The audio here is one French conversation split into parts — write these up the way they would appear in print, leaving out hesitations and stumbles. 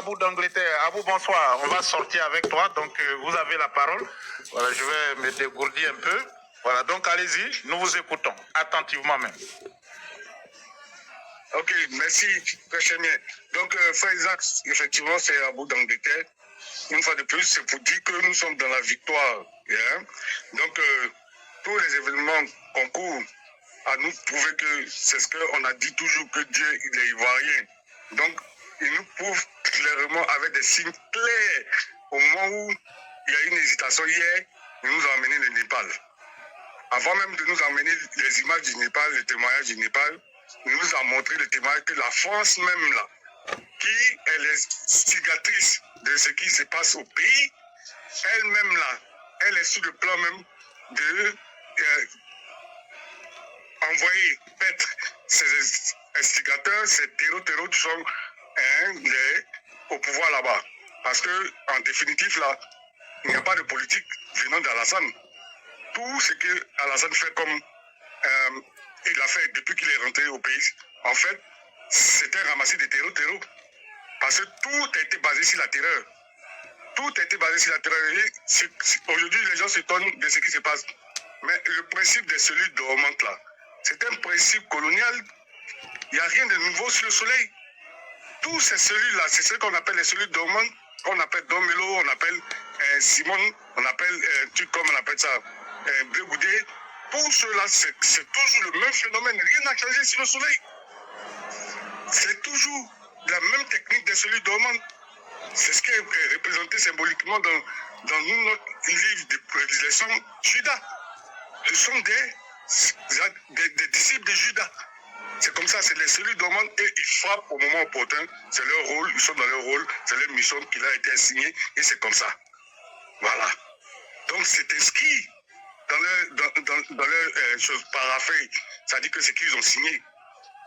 Abou d'Angleterre. Abou, bonsoir. On va sortir avec toi. Donc, vous avez la parole. Voilà, je vais me dégourdir un peu. Voilà, donc allez-y. Nous vous écoutons attentivement même. Ok, merci, très cher mien. Donc, frère Isaac, effectivement, c'est Abou d'Angleterre. Une fois de plus, c'est pour dire que nous sommes dans la victoire. Hein? Donc, tous les événements concourent à nous prouver que c'est ce qu'on a dit toujours, que Dieu, il est ivoirien. Donc, il nous prouve clairement avec des signes clairs. Au moment où il y a une hésitation hier, il nous a emmené le Népal. Avant même de nous emmener les images du Népal, les témoignages du Népal, il nous a montré le témoignage que la France même là, qui est l'instigatrice de ce qui se passe au pays, elle-même là, elle est sur le plan même de envoyer paître ces instigateurs, ces terreaux qui sont au pouvoir là-bas. Parce que, en définitive là, il n'y a pas de politique venant d'Alassane. Tout ce que Alassane fait comme il a fait depuis qu'il est rentré au pays, en fait, c'était ramasser des terreaux. Parce que tout a été basé sur la terreur. Tout a été basé sur la terreur. Aujourd'hui, les gens s'étonnent de ce qui se passe. Mais le principe des cellules dormantes là, c'est un principe colonial. Il n'y a rien de nouveau sur le soleil. Toutes ces cellules-là, c'est ce qu'on appelle les cellules dormantes, qu'on appelle Domelo, on appelle Simone, on appelle on appelle ça Blé Goudé. Tout cela, c'est toujours le même phénomène. Rien n'a changé sur le soleil. C'est toujours la même technique des cellules dormantes. C'est ce qui est représenté symboliquement dans notre livre de prédilection, Judas. Ce sont des disciples de Judas. C'est comme ça, c'est les cellules dormantes et ils frappent au moment opportun. C'est leur rôle, ils sont dans leur rôle, c'est leur mission qui leur a été assignée et c'est comme ça. Voilà. Donc c'est inscrit dans leur chose paraphée. C'est-à-dire que ce qu'ils ont signé,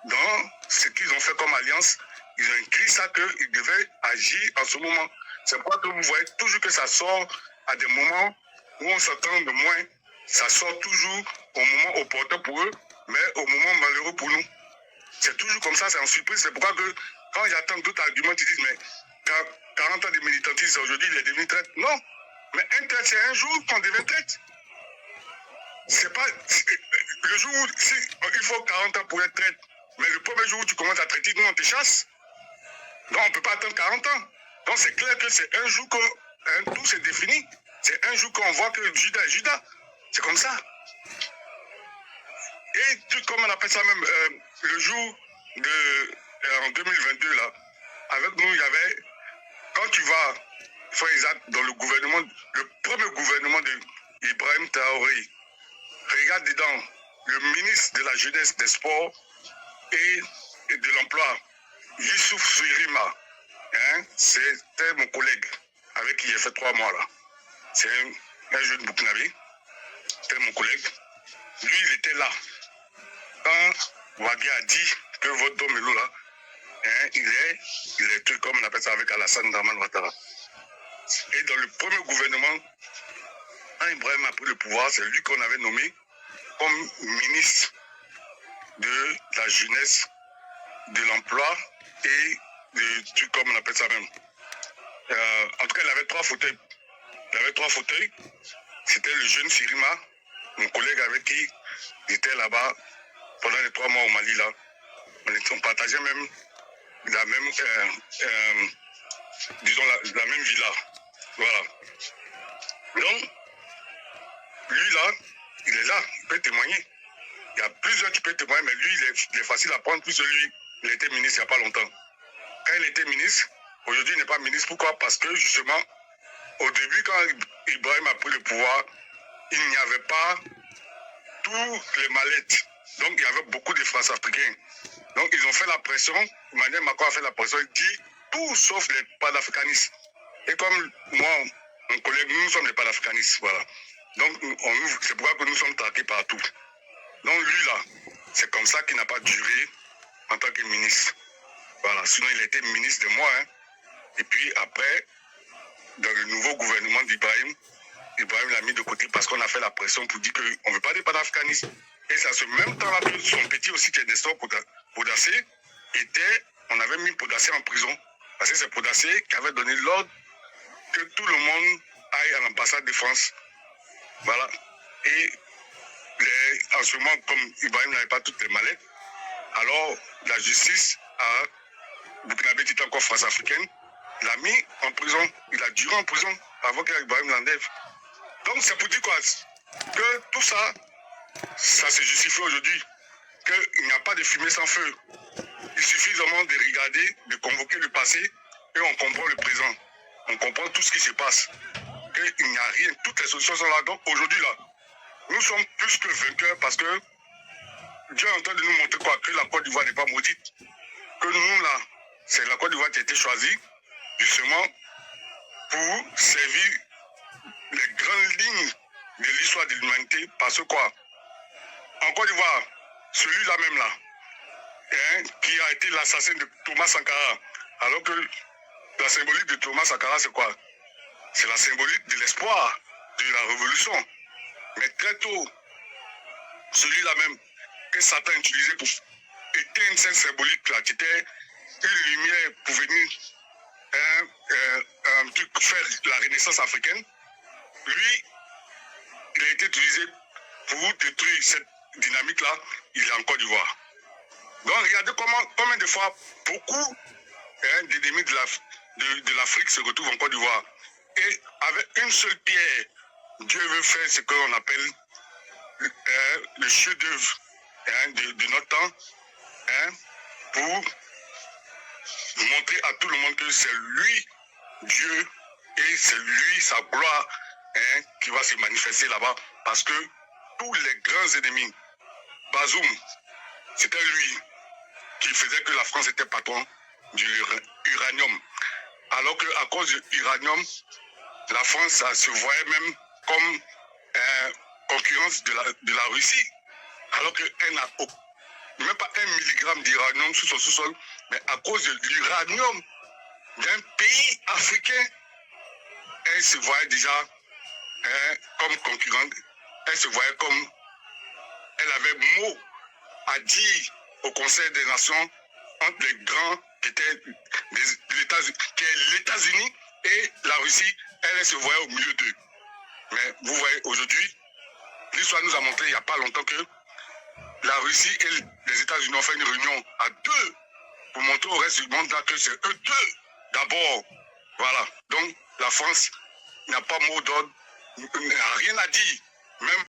dans ce qu'ils ont fait comme alliance, ils ont écrit ça qu'ils devaient agir en ce moment. C'est pourquoi que vous voyez toujours que ça sort à des moments où on s'attend de moins. Ça sort toujours au moment opportun pour eux, mais au moment malheureux pour nous. C'est toujours comme ça, c'est en surprise. C'est pourquoi que quand j'attends d'autres arguments, ils disent, mais 40 ans de militantisme, aujourd'hui, il est devenu traître. Non, mais un traître, c'est un jour qu'on devient traître. C'est pas le jour où il faut 40 ans pour être traître. Mais le premier jour où tu commences à traiter, nous, on te chasse. Donc, on ne peut pas attendre 40 ans. Donc, c'est clair que c'est un jour que tout s'est défini. C'est un jour qu'on voit que Judas est Judas. C'est comme ça. Et comme on appelle ça même, le jour en 2022, là, avec nous, il y avait, quand tu vas, frère Isaac, dans le gouvernement, le premier gouvernement d'Ibrahim Traoré, regarde dedans, le ministre de la Jeunesse, des Sports et de l'Emploi, Youssouf Souirima, hein, c'était mon collègue avec qui j'ai fait 3 mois là. C'est un jeune Burkinabé, c'était mon collègue. Lui, il était là. Quand Wagé a dit que votre Domelo là, hein, il est comme on appelle ça avec Alassane Draman Ouattara. Et dans le premier gouvernement, quand Ibrahim a pris le pouvoir, c'est lui qu'on avait nommé comme ministre de la jeunesse, de l'emploi et de comme on appelle ça même. En tout cas, il avait 3 fauteuils. C'était le jeune Sirima, mon collègue avec qui j'étais là-bas pendant les 3 mois au Mali là. On partageait même la même, disons la même villa. Voilà. Donc, lui là, il est là, il peut témoigner. Il y a plusieurs qui peuvent témoigner, mais lui, il est facile à prendre, puisque lui, il était ministre il n'y a pas longtemps. Quand il était ministre, aujourd'hui, il n'est pas ministre. Pourquoi? Parce que justement, au début, quand Ibrahim a pris le pouvoir, il n'y avait pas toutes les mallettes. Donc, il y avait beaucoup de France-Africains. Donc, ils ont fait la pression. Emmanuel Macron a fait la pression. Il dit tout sauf les panafricanistes. Et comme moi, mon collègue, nous sommes les panafricanistes. Voilà. Donc, c'est pourquoi que nous sommes traqués partout. Donc, lui, là, c'est comme ça qu'il n'a pas duré en tant que ministre. Voilà. Sinon, il était ministre de moi. Hein. Et puis, après, dans le nouveau gouvernement d'Ibrahim, Ibrahim l'a mis de côté parce qu'on a fait la pression pour dire qu'on ne veut pas des panafricanistes. Et c'est à ce même temps-là que son petit aussi, qui est Nestor Podassé, on avait mis Podassé en prison Parce que c'est Podacier qui avait donné l'ordre que tout le monde aille à l'ambassade de France. Voilà. Et en ce moment, comme Ibrahim n'avait pas toutes les mallettes, alors la justice a Burkinabé était encore France africaine, l'a mis en prison. Il a duré en prison avant qu'Ibrahim l'enlève. Donc c'est pour dire quoi? Que tout ça, ça se justifie aujourd'hui. Qu'il n'y a pas de fumée sans feu. Il suffit vraiment de regarder, de convoquer le passé et on comprend le présent. On comprend tout ce qui se passe. Qu'il n'y a rien, toutes les solutions sont là. Donc aujourd'hui là, nous sommes plus que vainqueurs parce que Dieu est en train de nous montrer quoi? Que la Côte d'Ivoire n'est pas maudite. Que nous là, c'est la Côte d'Ivoire qui a été choisie justement pour servir les grandes lignes de l'histoire de l'humanité. Parce que quoi? En Côte d'Ivoire, celui-là même là, qui a été l'assassin de Thomas Sankara, alors que la symbolique de Thomas Sankara, c'est quoi? C'est la symbolique de l'espoir, de la révolution. Mais très tôt, celui-là même que Satan utilisait pour éteindre cette symbolique-là, qui était une lumière pour venir faire la renaissance africaine, lui, il a été utilisé pour détruire cette dynamique-là, il est en Côte d'Ivoire. Donc regardez combien de fois beaucoup d'ennemis de l'Afrique se retrouvent en Côte d'Ivoire. Et avec une seule pierre, Dieu veut faire ce qu'on appelle le chef-d'œuvre de notre temps, pour montrer à tout le monde que c'est lui, Dieu, et c'est lui, sa gloire, qui va se manifester là-bas. Parce que tous les grands ennemis, Bazoum, c'était lui qui faisait que la France était patron du uranium. Alors qu'à cause de l'uranium, la France se voyait même comme concurrence de la Russie. Alors qu'elle n'a même pas 1 milligramme d'uranium sous son sous-sol, mais à cause de l'uranium d'un pays africain, elle se voyait déjà comme concurrente. Elle se voyait comme elle avait mot à dire au Conseil des Nations entre les grands qui étaient les États-Unis et la Russie. Elle se voyait au milieu d'eux. Mais vous voyez, aujourd'hui, l'histoire nous a montré il n'y a pas longtemps que la Russie et les États-Unis ont fait une réunion à deux pour montrer au reste du monde là que c'est eux deux d'abord. Voilà. Donc la France n'a pas mot d'ordre, n'a rien à dire. Même